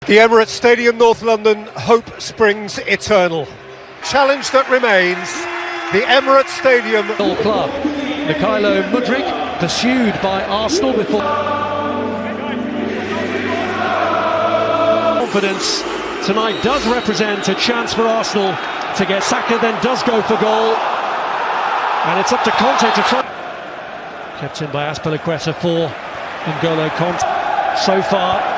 The Emirates Stadium, North London, hope springs eternal. Challenge that remains, the Emirates Stadium. Club. Mikel Arteta pursued by Arsenal before. Confidence tonight does represent a chance for Arsenal to get Saka, then does go for goal. And it's up to Conte to try. Kept in by Azpilicueta for N'Golo Conte. So far,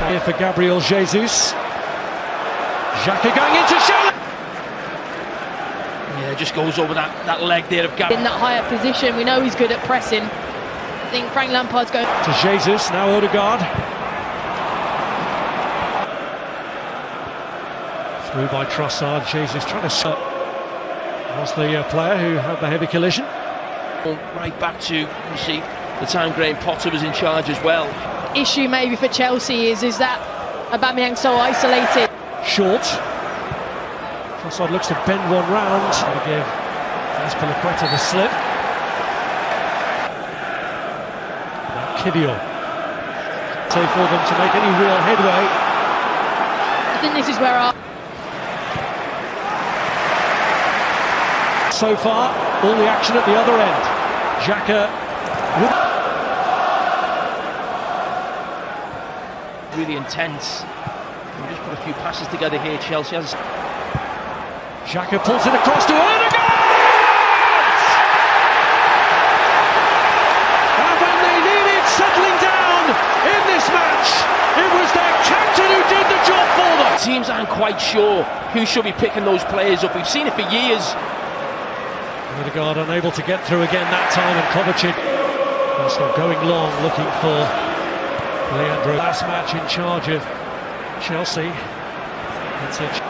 here for Gabriel Jesus. Xhaka going into Xhaka. Yeah, just goes over that leg there of Gabriel. In that higher position, we know he's good at pressing. I think Frank Lampard's going to Jesus, now Odegaard. Through by Trossard, Jesus trying to was the player who had the heavy collision. Right back to, you see, the time Graham Potter was in charge as well. Issue maybe for Chelsea is that Aubameyang's so isolated. Short. Trossard looks to bend one round. To give Azpilicueta the slip. Kivior. So for them to make any real headway. I think this is where our... So far, all the action at the other end. Xhaka really intense. We just put a few passes together here. Chelsea has. Xhaka pulls it across to Odegaard! And when they needed settling down in this match, it was their captain who did the job for them. Teams aren't quite sure who should be picking those players up. We've seen it for years. Odegaard unable to get through again that time, and Kovacic Arsenal going long, looking for Leandro. Last match in charge of Chelsea. That's it.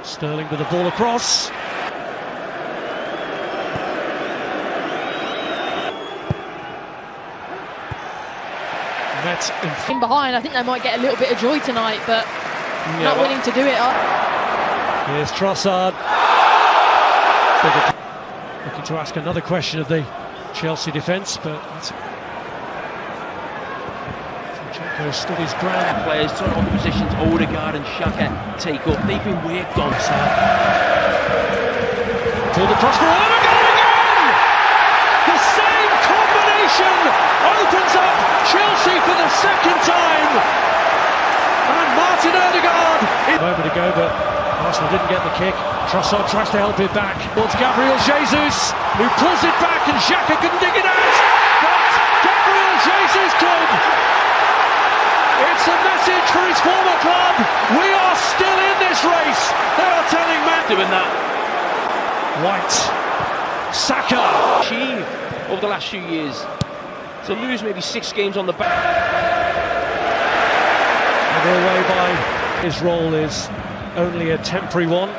Sterling with the ball across. Met in behind. I think they might get a little bit of joy tonight, but not willing to do it. Here's Trossard. Looking to ask another question of the Chelsea defence, but Zinchenko stood his ground. Players turn on the positions Odegaard and Xhaka take up. They've been worked on. Pulled across for Odegaard again! The same combination opens up Chelsea for the second time! And Martin Odegaard a moment ago, but Arsenal didn't get the kick. Trossard tries to help it back towards Gabriel Jesus, who pulls it back, and Xhaka can dig it out. But Gabriel Jesus could. It's a message for his former club. We are still in this race. They are telling men doing that. White, Saka. Achieved over the last few years to lose maybe 6 games on the back. Never away by his role is only a temporary one.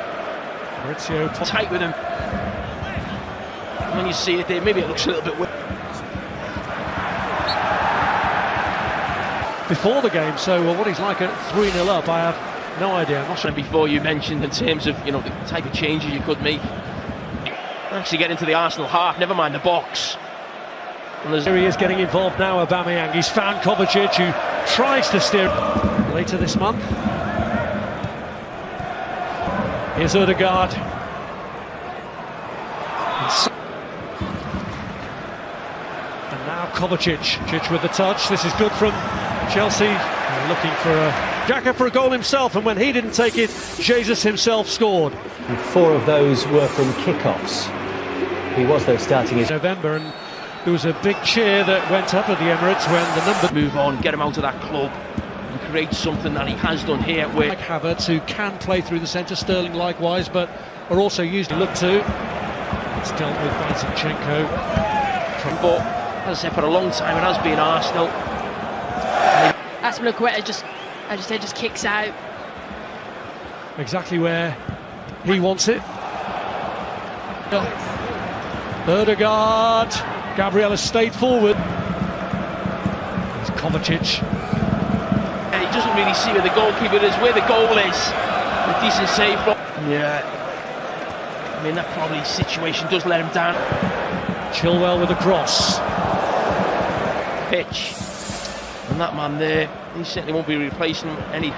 Maurizio tight with him. When you see it there, maybe it looks a little bit weird. Before the game, so what he's like at 3-0 up, I have no idea. I'm not sure. Before you mentioned in terms of the type of changes you could make. Actually get into the Arsenal half, never mind the box. And here he is getting involved now, Aubameyang. He's found Kovacic, who tries to steer later this month. Here's Odegaard. And now Kovacic with the touch. This is good from Chelsea. Looking for Xhaka for a goal himself, and when he didn't take it, Jesus himself scored. And 4 of those were from kickoffs. He was though starting his November, and there was a big cheer that went up at the Emirates when the number move on, get him out of that club. Create something that he has done here with like Havertz, who can play through the centre, Sterling likewise, but are also used to look to. It's dealt with by Zinchenko. But as I said, for a long time it has been Arsenal. Azpilicueta just kicks out. Exactly where he wants it. Odegaard. Gabriel has stayed forward. It's Kovacic. He doesn't really see where the goalkeeper is, where the goal is. A decent save from. Yeah. I mean, that probably situation does let him down. Chilwell with a cross. Pitch. And that man there, he certainly won't be replacing any.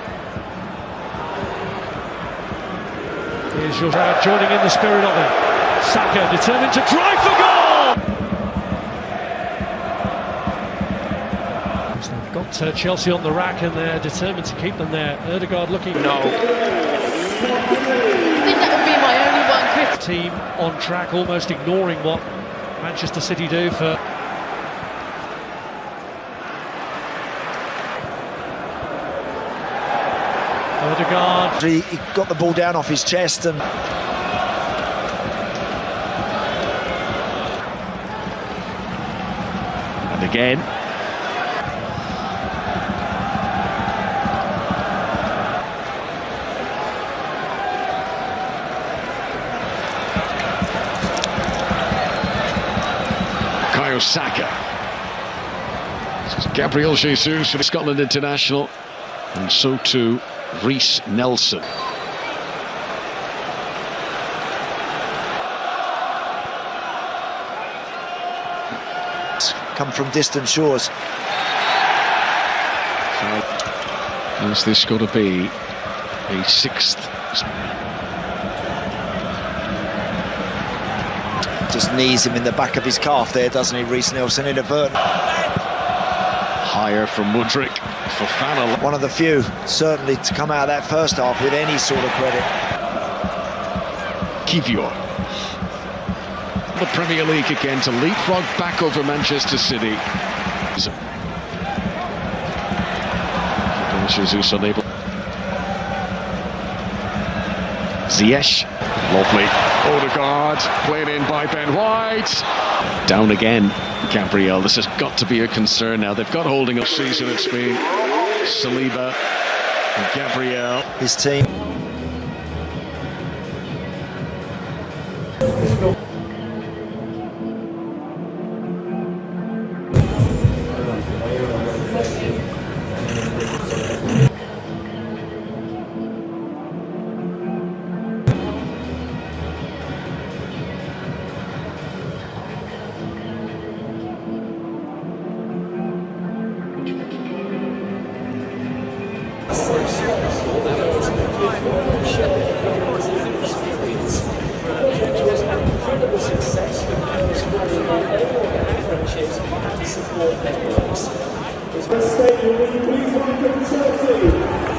Here's Jorginho joining in the spirit of it. Saka determined to drive for goal! So they've got Chelsea on the rack and they're determined to keep them there. Ødegaard looking... No. I think that would be my only one critic. Team on track, almost ignoring what Manchester City do for... Ødegaard. He got the ball down off his chest and... And again. Saka. This is Gabriel Jesus for the Scotland international, and so too Reece Nelson. Come from distant shores. So, is this going to be a sixth? Just knees him in the back of his calf there, doesn't he, Reece Nelson, inadvertent. Higher from Mudryk, Fofana. One of the few, certainly, to come out of that first half with any sort of credit. Kivior. The Premier League again to leapfrog back over Manchester City. Jesus unable. Ziyech. Lovely. Ødegaard played in by Ben White. Down again, Gabriel. This has got to be a concern now. They've got holding up season. It's been Saliba and Gabriel. His team. Incredible success for players falling out everyone had friendships and to support Emirates. Stadium, will you please welcome Chelsea?